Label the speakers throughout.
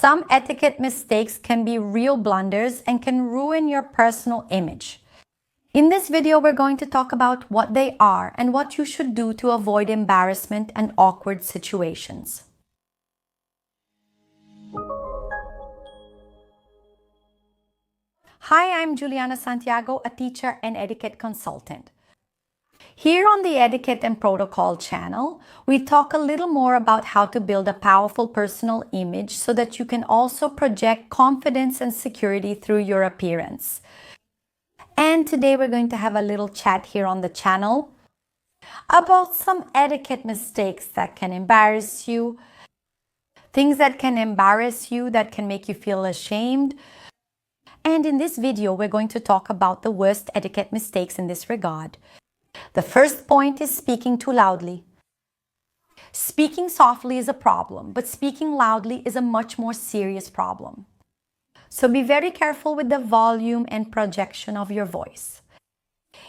Speaker 1: Some etiquette mistakes can be real blunders and can ruin your personal image. In this video, we're going to talk about what they are and what you should do to avoid embarrassment and awkward situations. Hi, I'm Juliana Santiago, a teacher and etiquette consultant. Here on the Etiquette and Protocol channel, we talk a little more about how to build a powerful personal image so that you can also project confidence and security through your appearance. And today we're going to have a little chat here on the channel about some etiquette mistakes that can embarrass you, things that can embarrass you that can make you feel ashamed. And in this video, we're going to talk about the worst etiquette mistakes in this regard. The first point is speaking too loudly. Speaking softly is a problem, but speaking loudly is a much more serious problem. So be very careful with the volume and projection of your voice.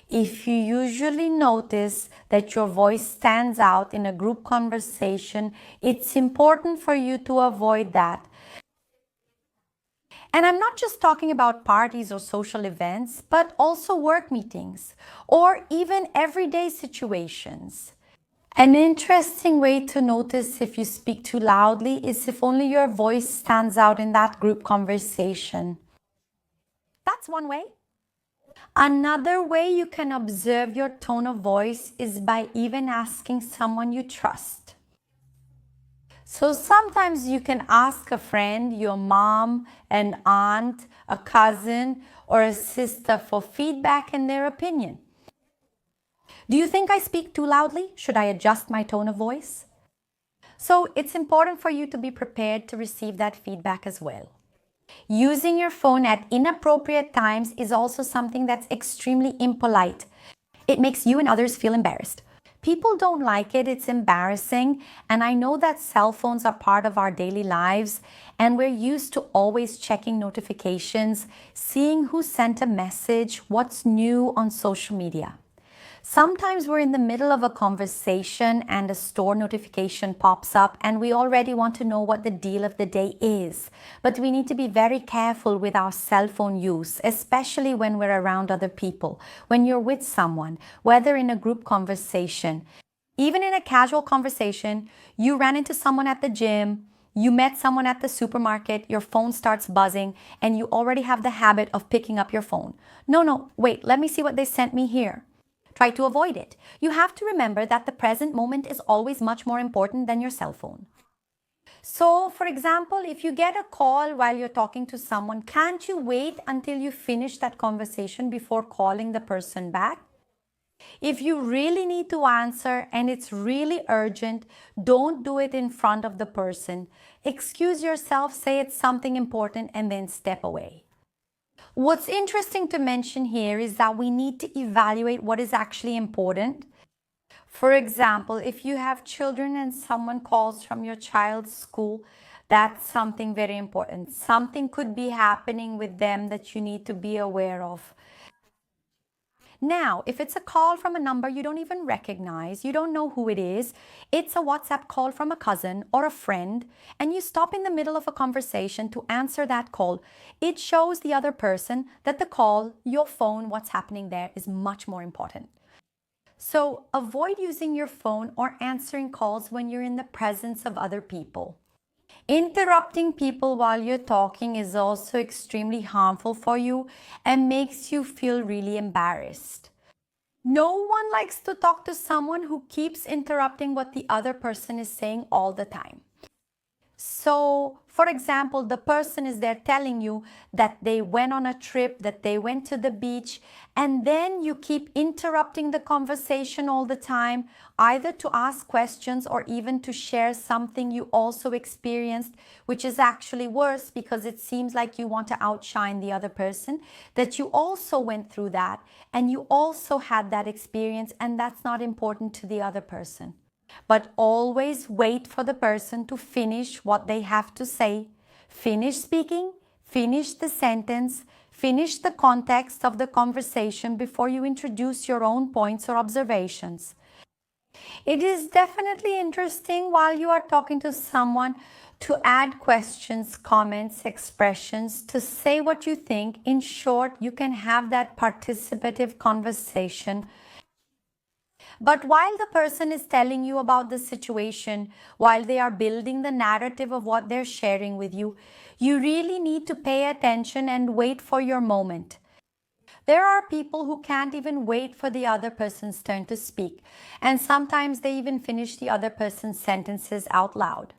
Speaker 1: If you usually notice that your voice stands out in a group conversation, it's important for you to avoid that. And I'm not just talking about parties or social events, but also work meetings or even everyday situations. An interesting way to notice if you speak too loudly is if only your voice stands out in that group conversation. That's one way. Another way you can observe your tone of voice is by even asking someone you trust. So sometimes you can ask a friend, your mom, an aunt, a cousin, or a sister for feedback and their opinion. Do you think I speak too loudly? Should I adjust my tone of voice? So it's important for you to be prepared to receive that feedback as well. Using your phone at inappropriate times is also something that's extremely impolite. It makes you and others feel embarrassed. People don't like it, it's embarrassing, and I know that cell phones are part of our daily lives, and we're used to always checking notifications, seeing who sent a message, what's new on social media. Sometimes we're in the middle of a conversation and a store notification pops up and we already want to know what the deal of the day is. But we need to be very careful with our cell phone use, especially when we're around other people, when you're with someone, whether in a group conversation. Even in a casual conversation, you ran into someone at the gym, you met someone at the supermarket, your phone starts buzzing, and you already have the habit of picking up your phone. No, wait, let me see what they sent me here. Try to avoid it. You have to remember that the present moment is always much more important than your cell phone. So, for example, if you get a call while you're talking to someone, can't you wait until you finish that conversation before calling the person back? If you really need to answer and it's really urgent, don't do it in front of the person. Excuse yourself, say it's something important, and then step away. What's interesting to mention here is that we need to evaluate what is actually important. For example, if you have children and someone calls from your child's school, that's something very important. Something could be happening with them that you need to be aware of. Now, if it's a call from a number you don't even recognize, you don't know who it is, it's a WhatsApp call from a cousin or a friend, and you stop in the middle of a conversation to answer that call, it shows the other person that the call, your phone, what's happening there is much more important. So avoid using your phone or answering calls when you're in the presence of other people. Interrupting people while you're talking is also extremely harmful for you and makes you feel really embarrassed. No one likes to talk to someone who keeps interrupting what the other person is saying all the time. So, for example, the person is there telling you that they went on a trip, that they went to the beach, and then you keep interrupting the conversation all the time, either to ask questions or even to share something you also experienced, which is actually worse because it seems like you want to outshine the other person, that you also went through that and you also had that experience, and that's not important to the other person. But always wait for the person to finish what they have to say. Finish speaking, finish the sentence, finish the context of the conversation before you introduce your own points or observations. It is definitely interesting while you are talking to someone to add questions, comments, expressions, to say what you think. In short, you can have that participative conversation. But while the person is telling you about the situation, while they are building the narrative of what they're sharing with you, you really need to pay attention and wait for your moment. There are people who can't even wait for the other person's turn to speak, and sometimes they even finish the other person's sentences out loud.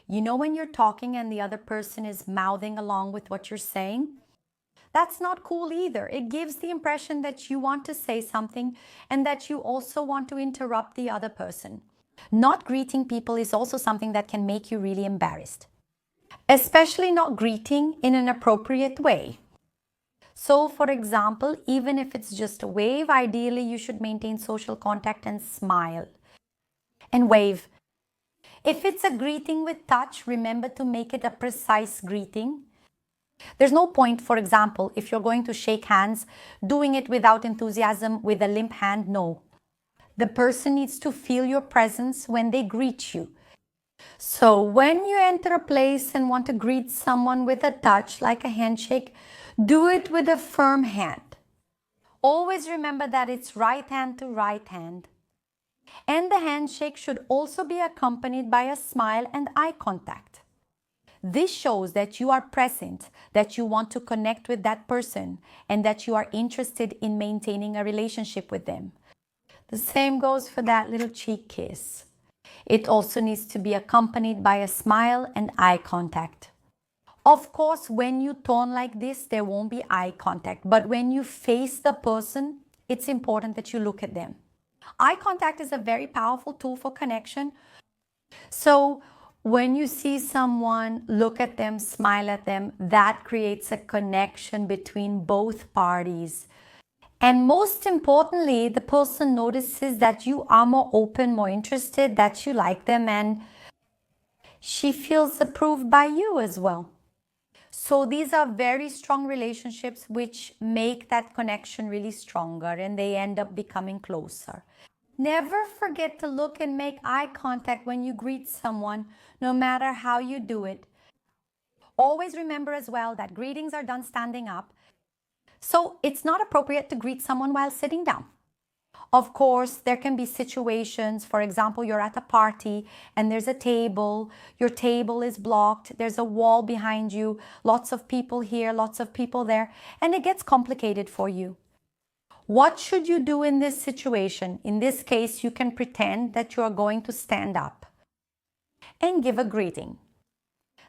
Speaker 1: You know, when you're talking and the other person is mouthing along with what you're saying? That's not cool either. It gives the impression that you want to say something and that you also want to interrupt the other person. Not greeting people is also something that can make you really embarrassed, especially not greeting in an appropriate way. So, for example, even if it's just a wave, ideally you should maintain social contact and smile and wave. If it's a greeting with touch, remember to make it a precise greeting. There's no point, for example, if you're going to shake hands, doing it without enthusiasm with a limp hand. No. The person needs to feel your presence when they greet you. So when you enter a place and want to greet someone with a touch, like a handshake, do it with a firm hand. Always remember that it's right hand to right hand. And the handshake should also be accompanied by a smile and eye contact. This shows that you are present, that you want to connect with that person, and that you are interested in maintaining a relationship with them. The same goes for that little cheek kiss. It also needs to be accompanied by a smile and eye contact. Of course, when you tone like this, there won't be eye contact. But when you face the person, it's important that you look at them. Eye contact is a very powerful tool for connection. So when you see someone, look at them, smile at them, that creates a connection between both parties. And most importantly, the person notices that you are more open, more interested, that you like them, and she feels approved by you as well. So these are very strong relationships which make that connection really stronger, and they end up becoming closer. Never forget to look and make eye contact when you greet someone, no matter how you do it. Always remember as well that greetings are done standing up, so it's not appropriate to greet someone while sitting down. Of course, there can be situations, for example, you're at a party and there's a table, your table is blocked, there's a wall behind you, lots of people here, lots of people there, and it gets complicated for you. What should you do in this situation? In this case, you can pretend that you are going to stand up and give a greeting.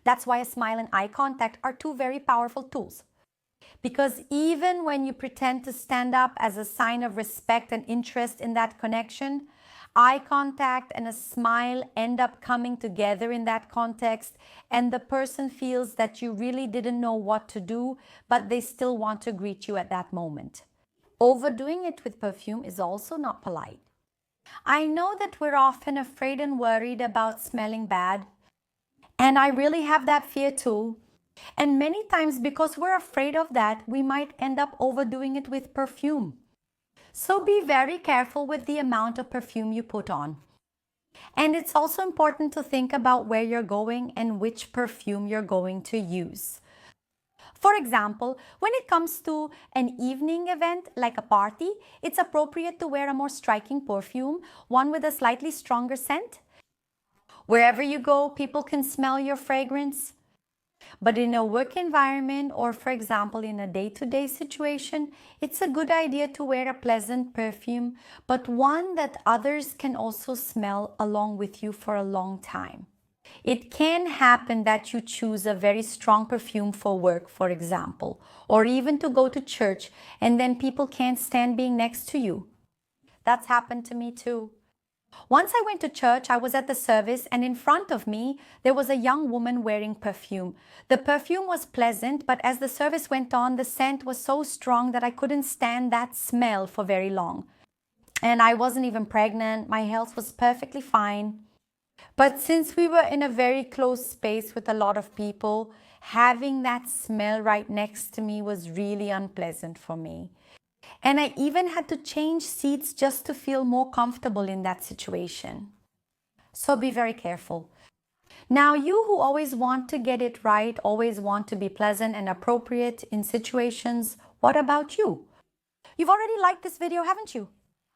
Speaker 1: That's why a smile and eye contact are two very powerful tools. Because even when you pretend to stand up as a sign of respect and interest in that connection, eye contact and a smile end up coming together in that context, and the person feels that you really didn't know what to do, but they still want to greet you at that moment. Overdoing it with perfume is also not polite. I know that we're often afraid and worried about smelling bad, and I really have that fear too. And many times, because we're afraid of that, we might end up overdoing it with perfume. So be very careful with the amount of perfume you put on. And it's also important to think about where you're going and which perfume you're going to use. For example, when it comes to an evening event like a party, it's appropriate to wear a more striking perfume, one with a slightly stronger scent. Wherever you go, people can smell your fragrance. But in a work environment, or for example in a day-to-day situation, it's a good idea to wear a pleasant perfume, but one that others can also smell along with you for a long time. It can happen that you choose a very strong perfume for work, for example, or even to go to church, and then people can't stand being next to you. That's happened to me too. Once I went to church, I was at the service, and in front of me, there was a young woman wearing perfume. The perfume was pleasant, but as the service went on, the scent was so strong that I couldn't stand that smell for very long. And I wasn't even pregnant. My health was perfectly fine. But since we were in a very close space with a lot of people, having that smell right next to me was really unpleasant for me. And I even had to change seats just to feel more comfortable in that situation. So be very careful. Now, you who always want to get it right, always want to be pleasant and appropriate in situations, what about you? You've already liked this video, haven't you?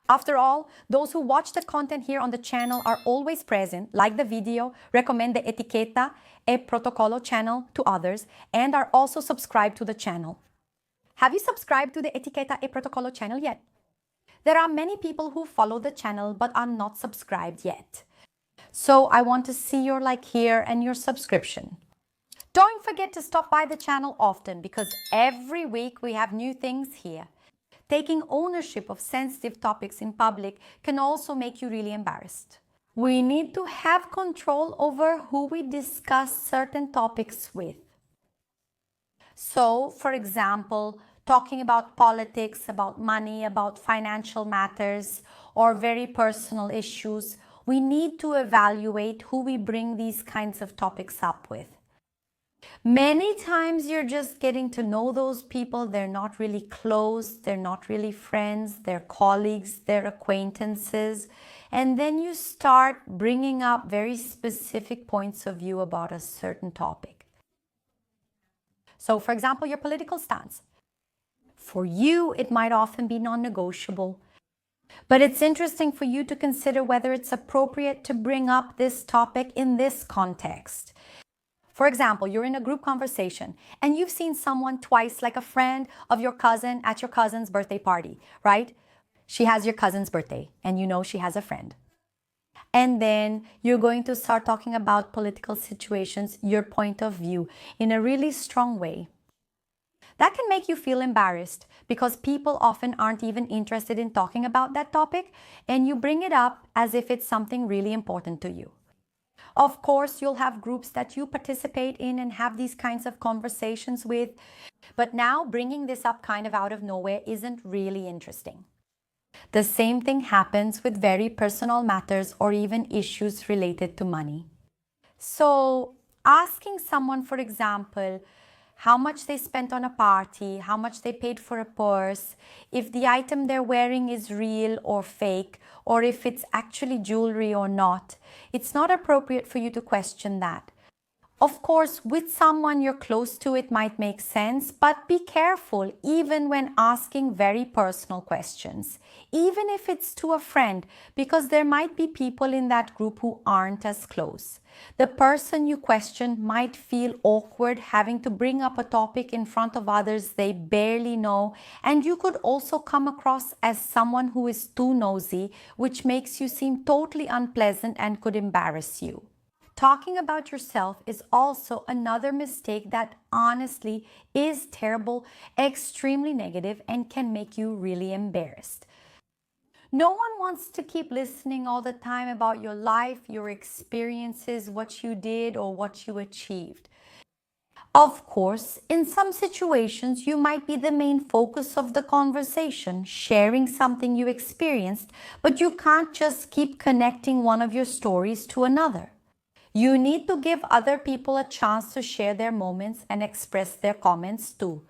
Speaker 1: After all, those who watch the content here on the channel are always present, like the video, recommend the Etiquette e Protocolo channel to others, and are also subscribed to the channel. Have you subscribed to the Etiquette e Protocolo channel yet? There are many people who follow the channel but are not subscribed yet. So I want to see your like here and your subscription. Don't forget to stop by the channel often because every week we have new things here. Taking ownership of sensitive topics in public can also make you really embarrassed. We need to have control over who we discuss certain topics with. So, for example, talking about politics, about money, about financial matters, or very personal issues, we need to evaluate who we bring these kinds of topics up with. Many times you're just getting to know those people. They're not really close. They're not really friends. They're colleagues. They're acquaintances. And then you start bringing up very specific points of view about a certain topic. So, for example, your political stance. For you, it might often be non-negotiable. But it's interesting for you to consider whether it's appropriate to bring up this topic in this context. For example, you're in a group conversation and you've seen someone twice, like a friend of your cousin at your cousin's birthday party, right? She has your cousin's birthday and you know she has a friend. And then you're going to start talking about political situations, your point of view, in a really strong way. That can make you feel embarrassed because people often aren't even interested in talking about that topic, and you bring it up as if it's something really important to you. Of course, you'll have groups that you participate in and have these kinds of conversations with, but now bringing this up kind of out of nowhere isn't really interesting. The same thing happens with very personal matters or even issues related to money. So, asking someone, for example, how much they spent on a party, how much they paid for a purse, if the item they're wearing is real or fake, or if it's actually jewelry or not, it's not appropriate for you to question that. Of course, with someone you're close to, it might make sense, but be careful even when asking very personal questions, even if it's to a friend, because there might be people in that group who aren't as close. The person you question might feel awkward having to bring up a topic in front of others they barely know, and you could also come across as someone who is too nosy, which makes you seem totally unpleasant and could embarrass you. Talking about yourself is also another mistake that honestly is terrible, extremely negative, and can make you really embarrassed. No one wants to keep listening all the time about your life, your experiences, what you did or what you achieved. Of course, in some situations, you might be the main focus of the conversation, sharing something you experienced, but you can't just keep connecting one of your stories to another. You need to give other people a chance to share their moments and express their comments too.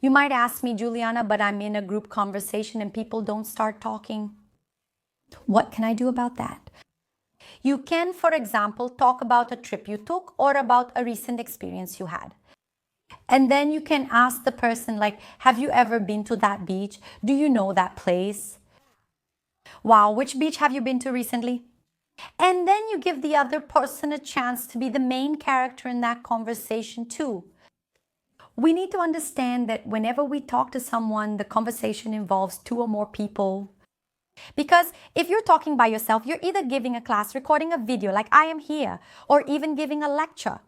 Speaker 1: You might ask me, Juliana, but I'm in a group conversation and people don't start talking. What can I do about that? You can, for example, talk about a trip you took or about a recent experience you had. And then you can ask the person, like, have you ever been to that beach? Do you know that place? Wow, which beach have you been to recently? And then you give the other person a chance to be the main character in that conversation too. We need to understand that whenever we talk to someone, the conversation involves two or more people. Because if you're talking by yourself, you're either giving a class, recording a video like I am here, or even giving a lecture.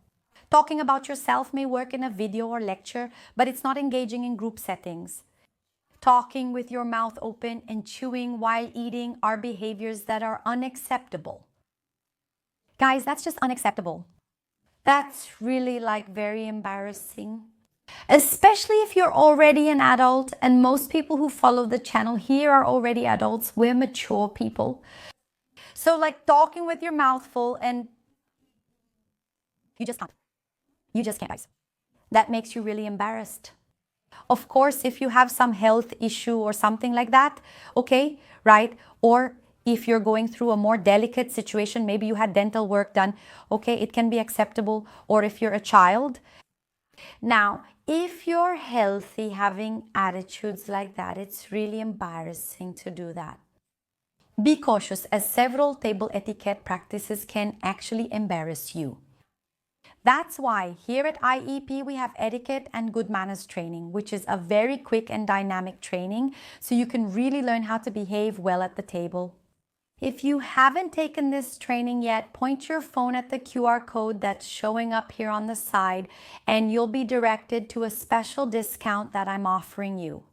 Speaker 1: Talking about yourself may work in a video or lecture, but it's not engaging in group settings. Talking with your mouth open and chewing while eating are behaviors that are unacceptable. Guys, that's just unacceptable. That's really very embarrassing. Especially if you're already an adult, and most people who follow the channel here are already adults. We're mature people. So talking with your mouth full and you just can't. You just can't, guys. That makes you really embarrassed. Of course, if you have some health issue or something like that, okay, right? Or If you're going through a more delicate situation, maybe you had dental work done, okay, it can be acceptable. Or if you're a child. Now, if you're healthy, having attitudes like that, it's really embarrassing to do that. Be cautious, as several table etiquette practices can actually embarrass you. That's why here at IEP we have etiquette and good manners training, which is a very quick and dynamic training, so you can really learn how to behave well at the table. If you haven't taken this training yet, point your phone at the QR code that's showing up here on the side, and you'll be directed to a special discount that I'm offering you.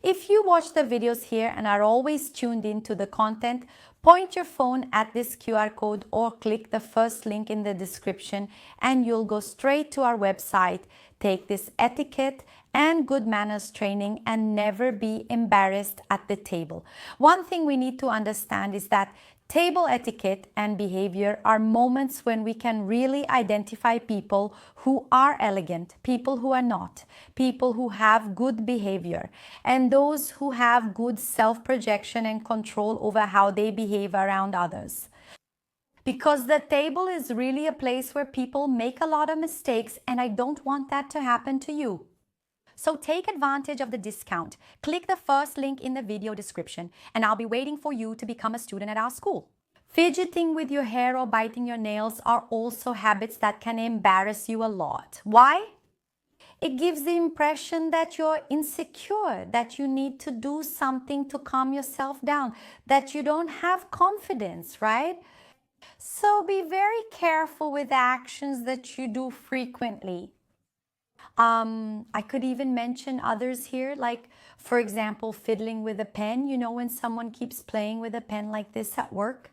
Speaker 1: If you watch the videos here and are always tuned in to the content, point your phone at this QR code or click the first link in the description and you'll go straight to our website. Take this etiquette and good manners training and never be embarrassed at the table. One thing we need to understand is that table etiquette and behavior are moments when we can really identify people who are elegant, people who are not, people who have good behavior, and those who have good self-projection and control over how they behave around others. Because the table is really a place where people make a lot of mistakes, and I don't want that to happen to you. So take advantage of the discount. Click the first link in the video description and I'll be waiting for you to become a student at our school. Fidgeting with your hair or biting your nails are also habits that can embarrass you a lot. Why? It gives the impression that you're insecure, that you need to do something to calm yourself down, that you don't have confidence, right? So be very careful with actions that you do frequently. I could even mention others here, like, for example, fiddling with a pen, you know, when someone keeps playing with a pen like this at work.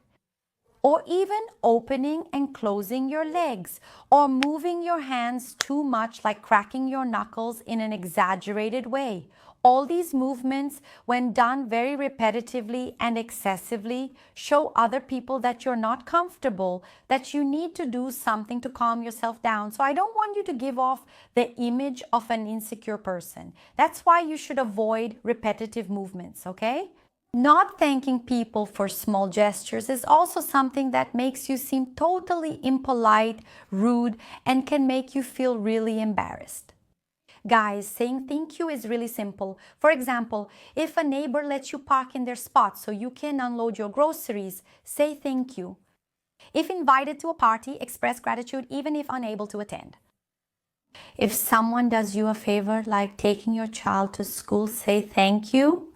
Speaker 1: Or even opening and closing your legs, or moving your hands too much, like cracking your knuckles in an exaggerated way. All these movements, when done very repetitively and excessively, show other people that you're not comfortable, that you need to do something to calm yourself down. So I don't want you to give off the image of an insecure person. That's why you should avoid repetitive movements, okay? Not thanking people for small gestures is also something that makes you seem totally impolite, rude, and can make you feel really embarrassed. Guys, saying thank you is really simple. For example, if a neighbor lets you park in their spot so you can unload your groceries, say thank you. If invited to a party, express gratitude even if unable to attend. If someone does you a favor, like taking your child to school, say thank you.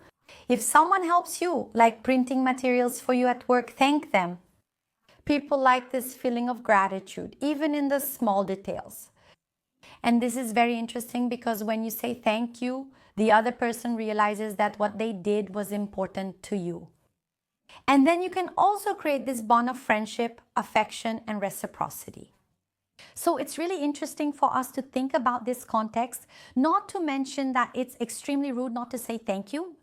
Speaker 1: If someone helps you, like printing materials for you at work, thank them. People like this feeling of gratitude, even in the small details. And this is very interesting because when you say thank you, the other person realizes that what they did was important to you. And then you can also create this bond of friendship, affection, and reciprocity. So it's really interesting for us to think about this context, not to mention that it's extremely rude not to say thank you,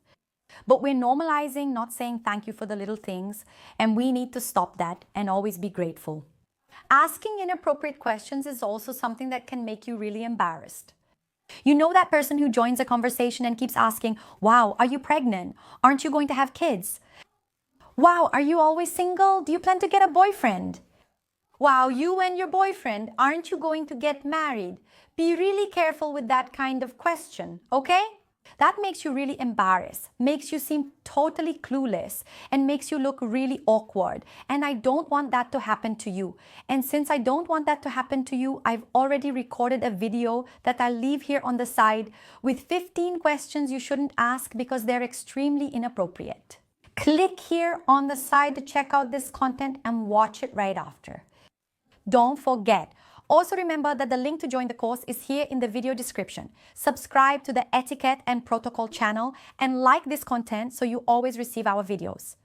Speaker 1: but we're normalizing not saying thank you for the little things, and we need to stop that and always be grateful. Asking inappropriate questions is also something that can make you really embarrassed. You know that person who joins a conversation and keeps asking, wow, are you pregnant? Aren't you going to have kids? Wow, are you always single? Do you plan to get a boyfriend? Wow, you and your boyfriend, aren't you going to get married? Be really careful with that kind of question, okay? That makes you really embarrassed, makes you seem totally clueless, and makes you look really awkward. And I don't want that to happen to you. And since I don't want that to happen to you, I've already recorded a video that I'll leave here on the side with 15 questions you shouldn't ask because they're extremely inappropriate. Click here on the side to check out this content and watch it right after. Don't forget. Also remember that the link to join the course is here in the video description. Subscribe to the Etiquette and Protocol channel and like this content so you always receive our videos.